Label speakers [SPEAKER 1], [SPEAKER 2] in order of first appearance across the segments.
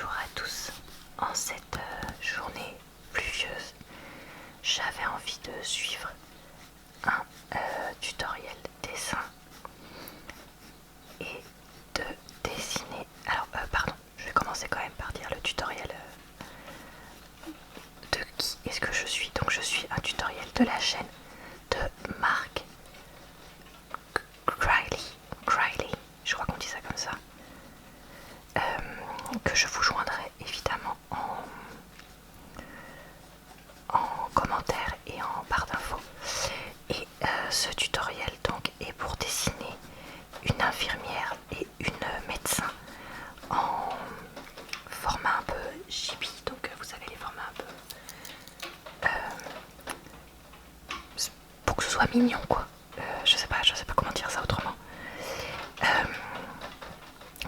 [SPEAKER 1] Bonjour à tous. En cette journée pluvieuse, j'avais envie de suivre un tutoriel dessin et de dessiner. Alors, pardon, je vais commencer quand même par dire le tutoriel de qui est-ce que je suis. Donc, je suis un tutoriel de la chaîne de Mark Criley, je crois qu'on dit ça comme ça. Que je vous joindrai évidemment en commentaire et en barre d'infos. Et ce tutoriel donc est pour dessiner une infirmière et une médecin en format un peu chibi, donc vous savez les formats un peu pour que ce soit mignon quoi. Je sais pas comment dire ça autrement.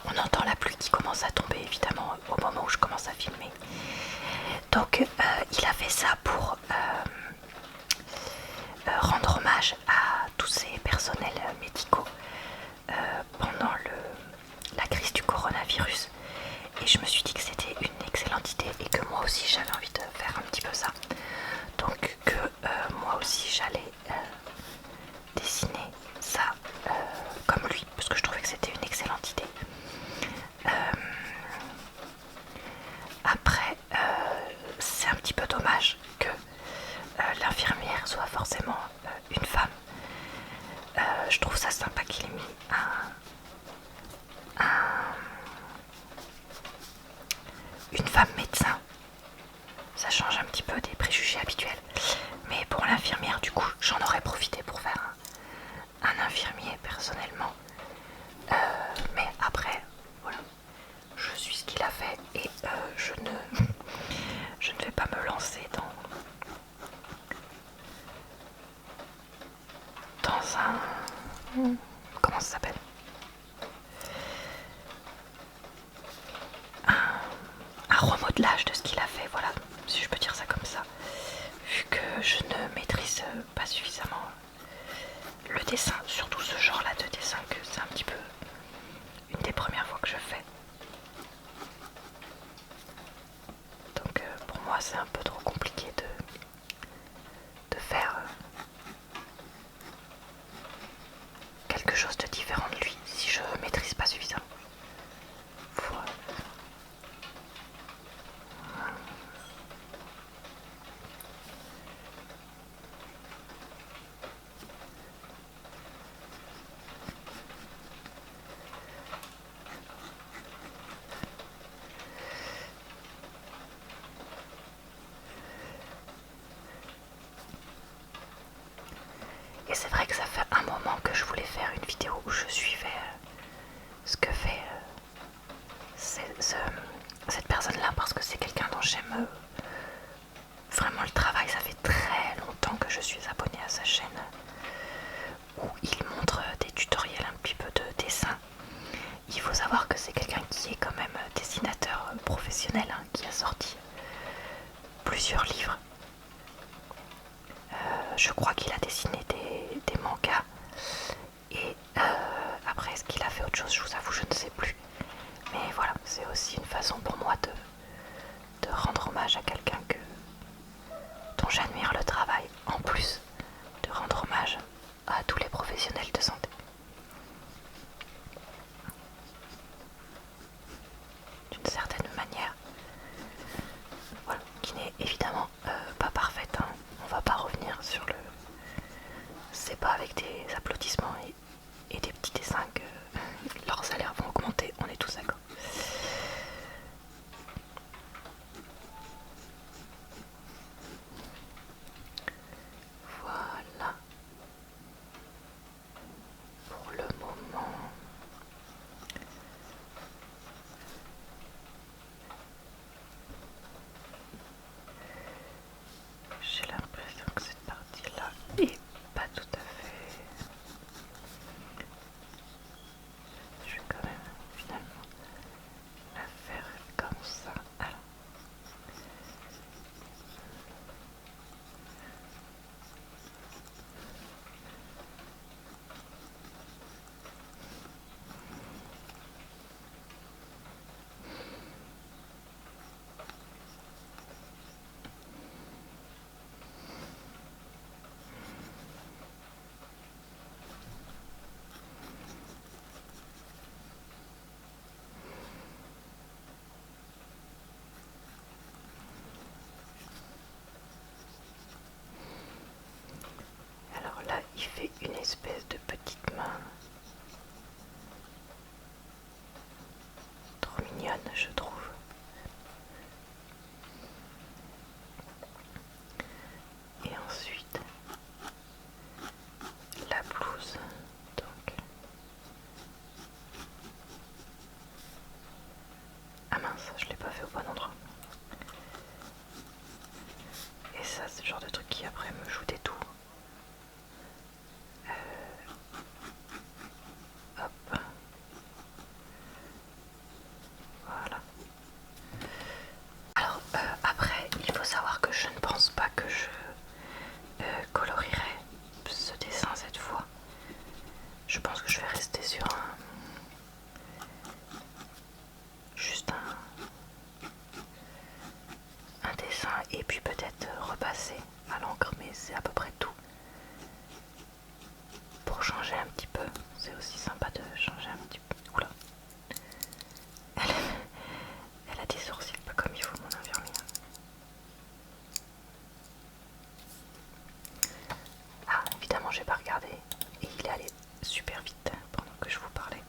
[SPEAKER 1] On entend la pluie qui commence à tomber évidemment au moment où je commence à filmer. Donc il a fait ça pour rendre hommage à tous ces personnels médicaux pendant la crise du coronavirus. Et je me suis dit que c'était une excellente idée et que moi aussi j'avais envie de faire un petit peu ça. Donc que moi aussi j'allais dessiner ça comme lui, parce que je trouvais que c'était une excellente idée. Après, c'est un petit peu dommage que l'infirmière soit forcément une femme. Je trouve ça sympa qu'il ait mis une femme médecin. Ça change un petit peu des préjugés habituels. Mais pour l'infirmière, du coup, j'en aurais profité pour faire un infirmier personnellement. Mais après, voilà, je suis ce qu'il a fait et je ne vais pas me lancer dans un... Comment ça s'appelle? Un remodelage de ce qu'il a fait, voilà, si je peux dire ça comme ça, vu que je ne maîtrise pas suffisamment le dessin, surtout ce genre là de dessin, que c'est un petit peu une des premières fois que je fais. Donc pour moi c'est un peu trop compliqué de faire quelque chose de différent de lui si je maîtrise pas suffisamment. Voilà. Et c'est vrai que ça fait un moment que je voulais faire une vidéo où je suivais ce que fait cette personne-là, parce que c'est quelqu'un dont j'aime vraiment le travail. Ça fait très longtemps que je suis abonnée à sa chaîne où il montre des tutoriels un petit peu de dessin. Il faut savoir que c'est quelqu'un qui est quand même dessinateur professionnel, hein, qui a sorti plusieurs livres. Je crois qu'il a dessiné des mangas et après est-ce qu'il a fait autre chose, je vous avoue je ne sais plus. Mais voilà, c'est aussi une façon pour moi de rendre hommage à quelqu'un dont j'admire le travail, en plus de rendre hommage à tous les professionnels de santé. D'une certaine manière, voilà, qui n'est évidemment pas parfaite, hein. On va pas revenir sur le... C'est pas avec des applaudissements et des petits dessins que leurs salaires vont augmenter, on est tous d'accord. Voilà pour le moment. J'ai l'impression que cette partie-là est pas tout à fait je trouve. Et ensuite la blouse, donc. Ah mince, je l'ai pas fait au bon endroit. Et ça, c'est le genre de truc qui après me joue des tours. Hop. Voilà. Alors après, il faut savoir que je ne pense pas que je colorierai ce dessin cette fois. Je pense que je vais rester sur juste un dessin et puis peut-être repasser à l'encre, mais c'est à peu près tout. Pour changer un petit peu, c'est aussi sympa de changer un petit peu. Oula. Elle a des sourcils pas comme il faut, mon infirmière. Ah, évidemment, j'ai pas regardé. Et il est allé super vite pendant que je vous parlais.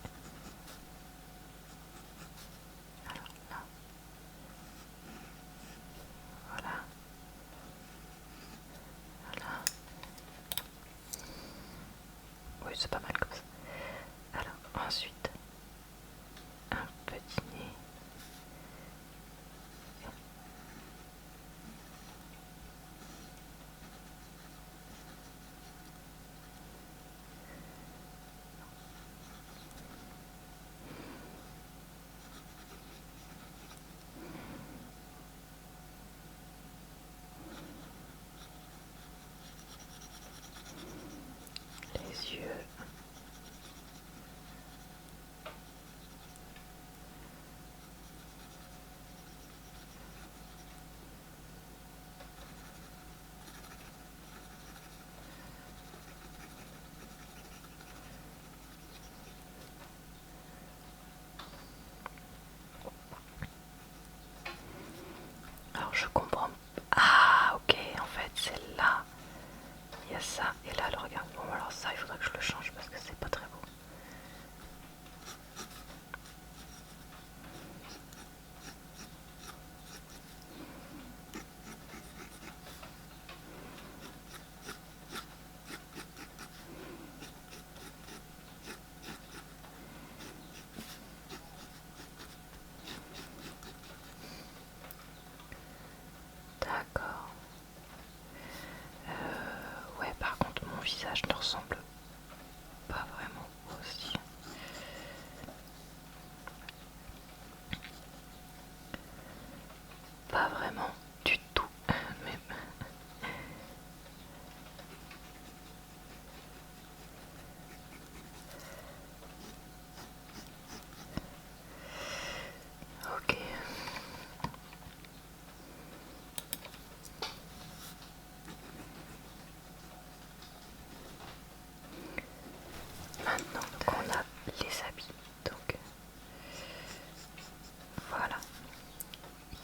[SPEAKER 1] Alors là. Voilà. Voilà. Oui, c'est pas mal comme ça. Alors, ensuite, un petit nez. Les yeux. Alors je comprends. Ah ok, en fait c'est là. Il y a ça et là le regard. Bon alors ça il faudrait que je le change parce que c'est pas très beau. D'accord. Ouais, par contre, mon visage ne ressemble pas vraiment aussi. Pas vraiment du tout. Mais ok. Maintenant, donc on a les habits. Donc voilà.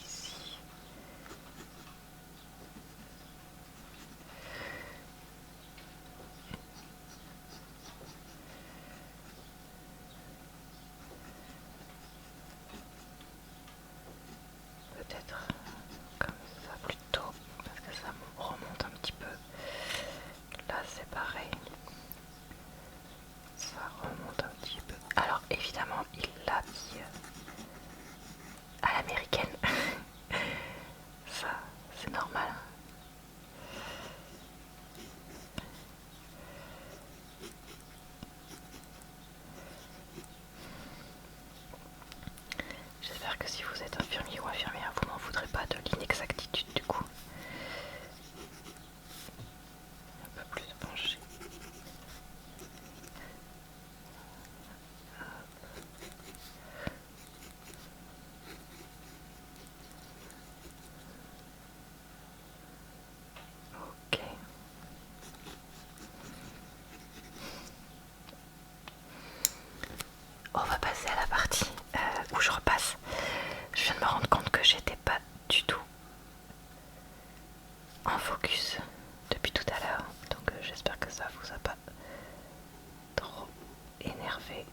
[SPEAKER 1] Ici. Peut-être comme ça plutôt. Parce que ça me remonte un petit peu. Là c'est pareil. Ça remonte un petit peu. Alors évidemment il l'habille à l'américaine. Ça c'est normal. J'espère que si vous êtes infirmier ou infirmière, vous m'en voudrez pas de l'inexactitude du coup. Un peu plus penché. Ok. On va passer à la partie où je repasse. Je viens de me rendre compte que j'étais pas du tout en focus depuis tout à l'heure. Donc j'espère que ça vous a pas trop énervé.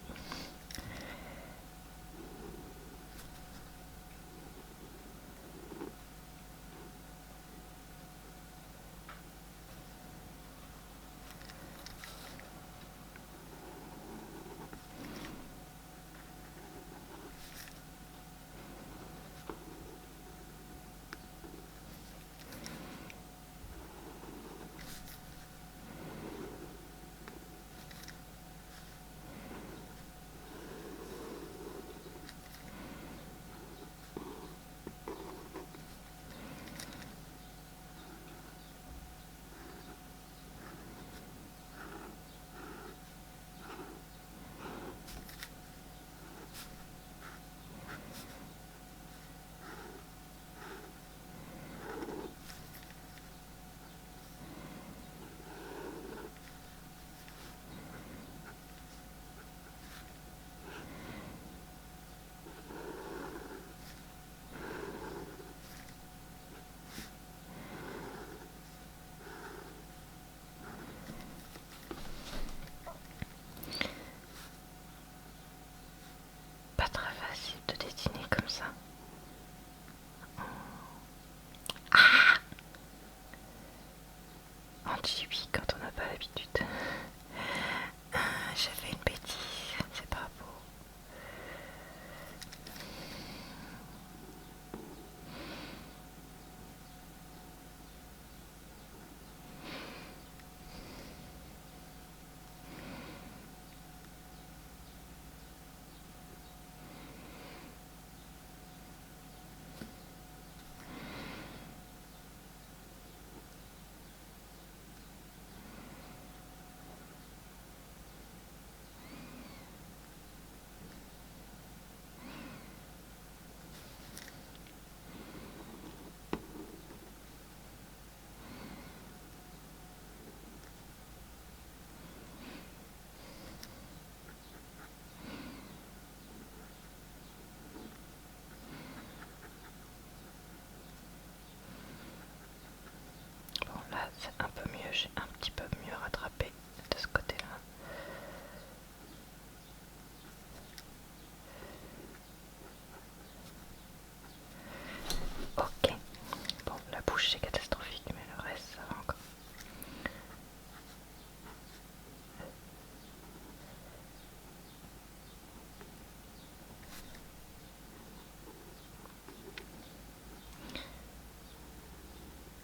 [SPEAKER 1] j'ai un petit peu mieux rattrapé de ce côté-là. Ok, bon, la bouche c'est catastrophique, mais le reste ça va encore.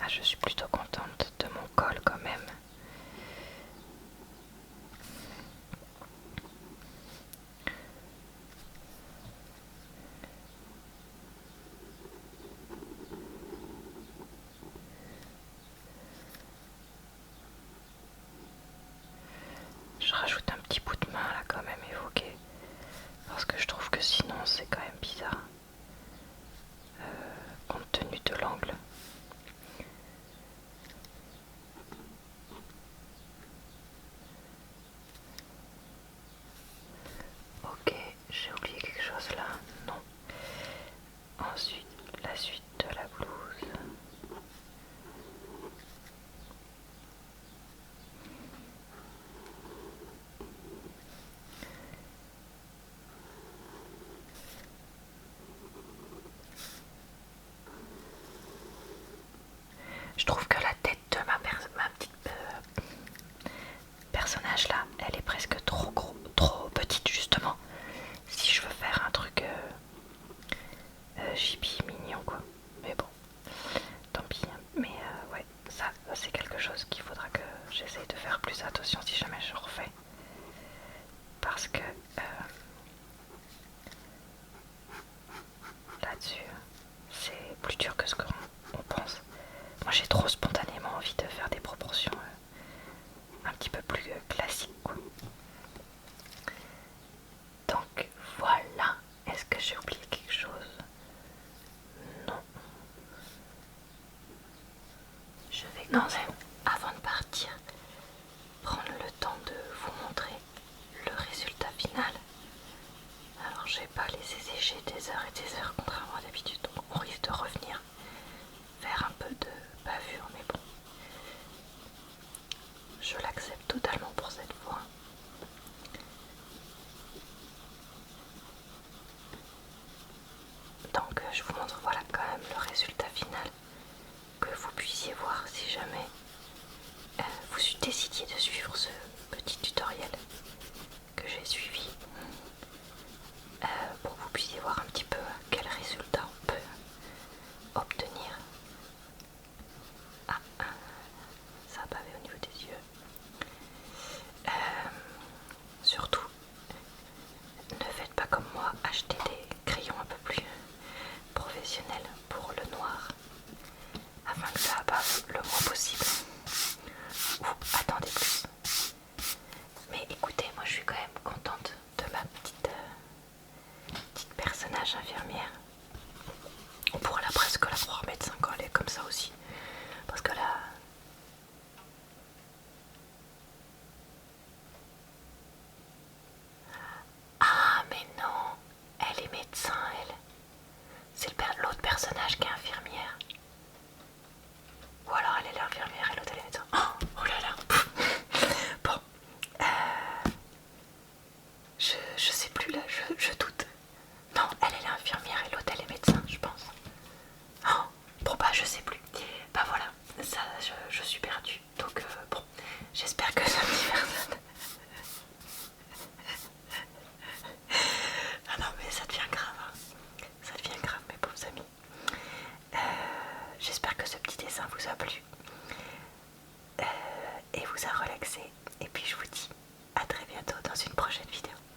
[SPEAKER 1] Ah, je suis plutôt contente de mon col quand même. Je rajoute un petit bout de main là quand même évoqué, parce que je trouve que sinon c'est quand même bizarre, compte tenu de l'angle. Ok, j'ai oublié quelque chose là, non. Ensuite, la suite de la blouse. Je trouve que la tête de ma petite personnage là, elle est presque trop petite justement. Si je veux faire un truc chibi mignon quoi. Mais bon, tant pis. Mais ouais, ça c'est quelque chose qu'il faudra que j'essaye de faire plus attention si jamais je refais. Parce que là-dessus, c'est plus dur que ce qu'on pense. Moi j'ai trop spontanément envie de faire des proportions un petit peu plus classiques quoi. Donc voilà, est-ce que j'ai oublié quelque chose? Non. Je vais quand même, avant de partir, prendre le temps de vous montrer le résultat final. Alors je vais pas laisser sécher des heures et des heures contrairement à d'habitude, donc on risque de revenir faire un peu de bavure, mais bon, je l'accepte totalement pour cette fois. Donc je vous montre voilà quand même le résultat final, que vous puissiez voir si jamais vous décidiez de suivre ce petit tutoriel que j'ai suivi, pour que vous puissiez voir un petit peu quel résultat on peut obtenir. Ah, ça a bavé au niveau des yeux. Surtout, ne faites pas comme moi, achetez des crayons un peu plus professionnels pour le noir, afin que ça bave le moins possible. Ou attendez plus. Mais écoutez, moi je suis quand même contente de ma petite personnage infirmière. On pourrait presque la croire médecin quand elle est comme ça aussi. Parce que là... Ah mais non, elle est médecin elle. C'est l'autre personnage qui est infirmière. Ou alors elle est l'infirmière et l'autre elle est médecin. Oh là là. Bon. Je sais plus là, je doute. Non, elle est l'infirmière et l'autre elle est médecin, je pense. Oh, bon bah je sais plus. Bah voilà, ça je suis perdue. Donc bon, j'espère que ça me personne. Ah non mais ça devient grave. Ça devient grave mes pauvres amis. J'espère que ce petit dessin vous a plu.